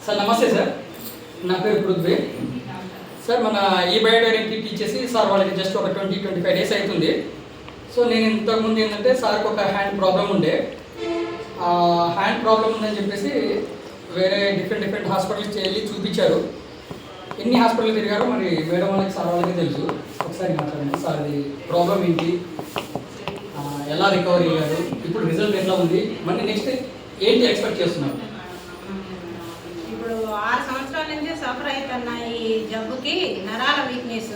Sir నమస్తే sir, నా పేరు పృథ్వీ సార్. మన ఈ బయోడైరింగ్ కిట్ ఇచ్చేసి సార్ వాళ్ళకి జస్ట్ ఒక 20-25 డేస్ అవుతుంది. సో నేను ఇంతకుముందు ఏంటంటే సార్కి ఒక హ్యాండ్ ప్రాబ్లం ఉండే, హ్యాండ్ ప్రాబ్లం ఉందని చెప్పేసి వేరే డిఫరెంట్ హాస్పిటల్స్కి వెళ్ళి చూపించారు. ఎన్ని హాస్పిటల్ తిరిగారో మరి మేడం వాళ్ళకి సార్ వాళ్ళకి తెలుసు. ఒకసారి మాట్లాడండి సార్, అది ప్రాబ్లం ఏంటి, ఎలా రికవరీ అయ్యారు, ఇప్పుడు రిజల్ట్ ఎట్లా ఉంది, మళ్ళీ నెక్స్ట్ ఏంటి ఎక్స్పెక్ట్ చేస్తున్నారు? ఇప్పుడు 6 సంవత్సరాల నుంచి సఫర్ అవుతున్న ఈ జబ్బుకి నరాల వీక్నెస్,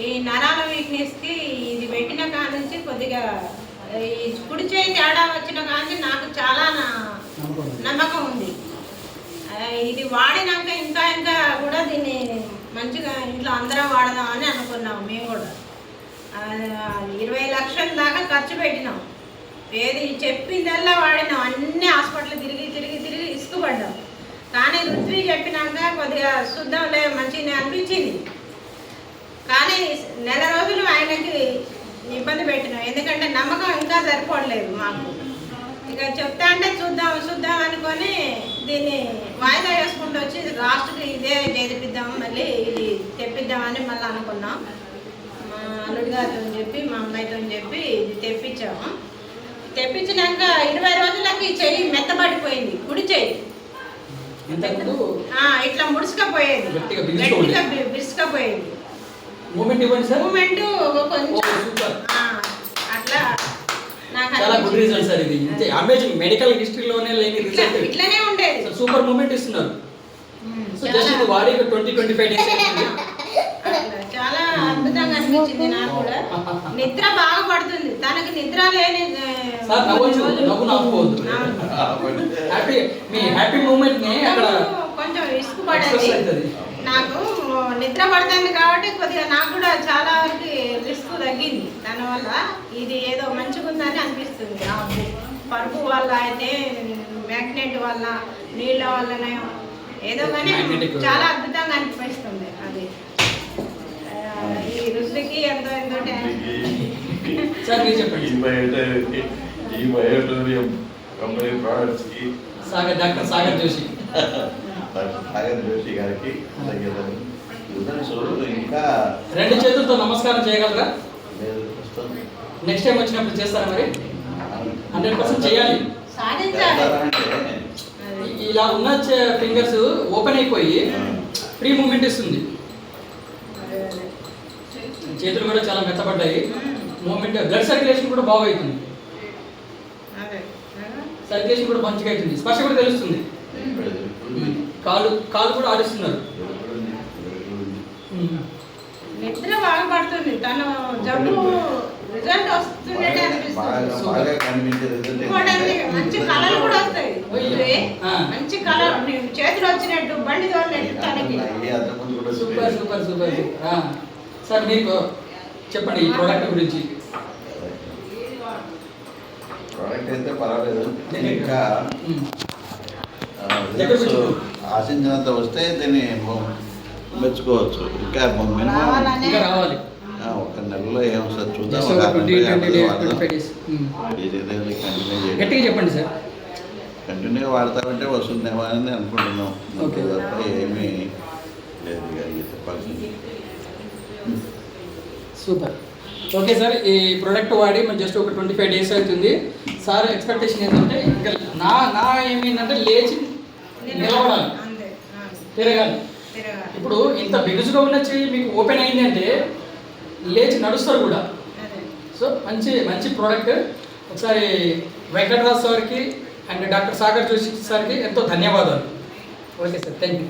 ఈ నరాల వీక్నెస్కి ఇది పెట్టిన కాడ నుంచి కొద్దిగా ఈ కుడి చేయి తేడా వచ్చిన కానీ నాకు చాలా నమ్మకం ఉంది. ఇది వాడినాక ఇంకా కూడా దీన్ని మంచిగా ఇంట్లో అందరం వాడదామని అనుకున్నాం. మేము కూడా 20 లక్షల దాకా ఖర్చు పెట్టినాం. ఏది చెప్పిందల్లా వాడినాం, అన్ని హాస్పిటల్ తిరిగి ఇసుకుపడ్డాం. కానీ రుద్వి చెప్పినాక కొద్దిగా శుద్ధంలే మంచిగా అనిపించింది. కానీ నెల రోజులు ఆయనకి ఇబ్బంది పెట్టినాం, ఎందుకంటే నమ్మకం ఇంకా సరిపోవట్లేదు మాకు. ఇక చెప్తా అంటే చూద్దాం అనుకొని దీన్ని వాయిదా వేసుకుంటూ వచ్చి లాస్ట్కి ఇదే చేపిద్దాం, మళ్ళీ ఇది తెప్పిద్దామని మళ్ళీ అనుకున్నాం. మా అల్లుడి గారితో చెప్పి మా అమ్మాయితో చెప్పి ఇది తెప్పించాము. తెప్పించినాక 20 రోజులకి చెయ్యి మెత్తబడిపోయింది, కుడి చెయ్యి ఇట్లా ముడుచుకపోయేది, గట్టిగా బిరుసుకపోయేది. మూమెంట్ కొంచెం అట్లా మెడికల్ హిస్టరీలోనే లేని రిజల్ట్ ఇట్లానే ఉండేది. సూపర్ మూమెంట్ ఇస్తున్నారు. సో జస్ట్ ఇది వాడి 20-25 డేస్ చాలా అద్భుతంగా అనిపించింది. నాకు కూడా నిద్ర బాగా పడుతుంది, తనకి నిద్ర లేని కొంచెం ఇసుకు పడేది. నాకు నిద్ర పడుతుంది కాబట్టి కొద్దిగా నాకు కూడా చాలా వరకు రిస్క్ తగ్గింది. దానివల్ల ఇది ఏదో మంచిగా ఉందని అనిపిస్తుంది. పరుపు వల్ల అయితే మ్యాగ్నెట్ వల్ల నీళ్ళ వల్లనే ఏదో కానీ చాలా అద్భుతంగా అనిపిస్తుంది. అది ఈ రుచికి ఎంతో డాక్టర్ సాగర్ జోషి గారికి ఇంకా 2 చేతులతో నమస్కారం చేయగలరా? నెక్స్ట్ టైం వచ్చినప్పుడు చేస్తారా? మరి 100% చేయాలి. ఇలా ఉన్న ఫింగర్స్ ఓపెన్ అయిపోయి ఫ్రీ మూమెంట్ ఇస్తుంది. చేతులు కూడా చాలా మెత్తపడ్డాయి. మూమెంట్, బ్లడ్ సర్క్యులేషన్ కూడా బాగా అవుతుంది. సర్క్యులేషన్ కూడా మంచిగా అవుతుంది, స్పర్శ కూడా తెలుస్తుంది. కాలు కూడా ఆడిస్తున్నారు. నిద్ర బాగా పడుతుంది, తను జబ్బు రిజల్ట్ వస్తుండే అనిపిస్తుంది. మంచి కళలు కూడా వస్తాయి, మంచి కళలు చేతులు వచ్చినట్టు, బండి తోలినట్టు తనకి. సూపర్. సార్ మీకు చెప్పండి ఈ ప్రోడక్ట్ గురించి. ప్రోడక్ట్ అయితే పర్వాలేదు, ఇంకా ఆశించినంత వస్తే దీన్ని మెచ్చుకోవచ్చు. ఇంకా రావాలి. ఒక నెలలో ఏమొస్తుంది చూద్దాం. చెప్పండి సార్. కంటిన్యూగా వాడతామంటే వస్తుందేమో అని అనుకుంటున్నాం. తప్ప ఏమీ లేదు చెప్పాల్సింది. సూపర్. ఓకే సార్, ఈ ప్రోడక్ట్ వాడి మనం జస్ట్ ఒక 25 డేస్ అవుతుంది. సార్ ఎక్స్పెక్టేషన్ ఏంటంటే ఇంకా నా ఏమైందంటే లేచి నిలబడాలి, తిరగాలి. ఇప్పుడు ఇంత బిగుసుగా ఉన్న చెయ్యి మీకు ఓపెన్ అయిందంటే లేచి నడుస్తారు కూడా. సో మంచి ప్రోడక్ట్. ఒకసారి వెంకటరాజ్ సార్కి అండ్ డాక్టర్ సాగర్ జోషి సార్కి ఎంతో ధన్యవాదాలు. Okay sir, thank you.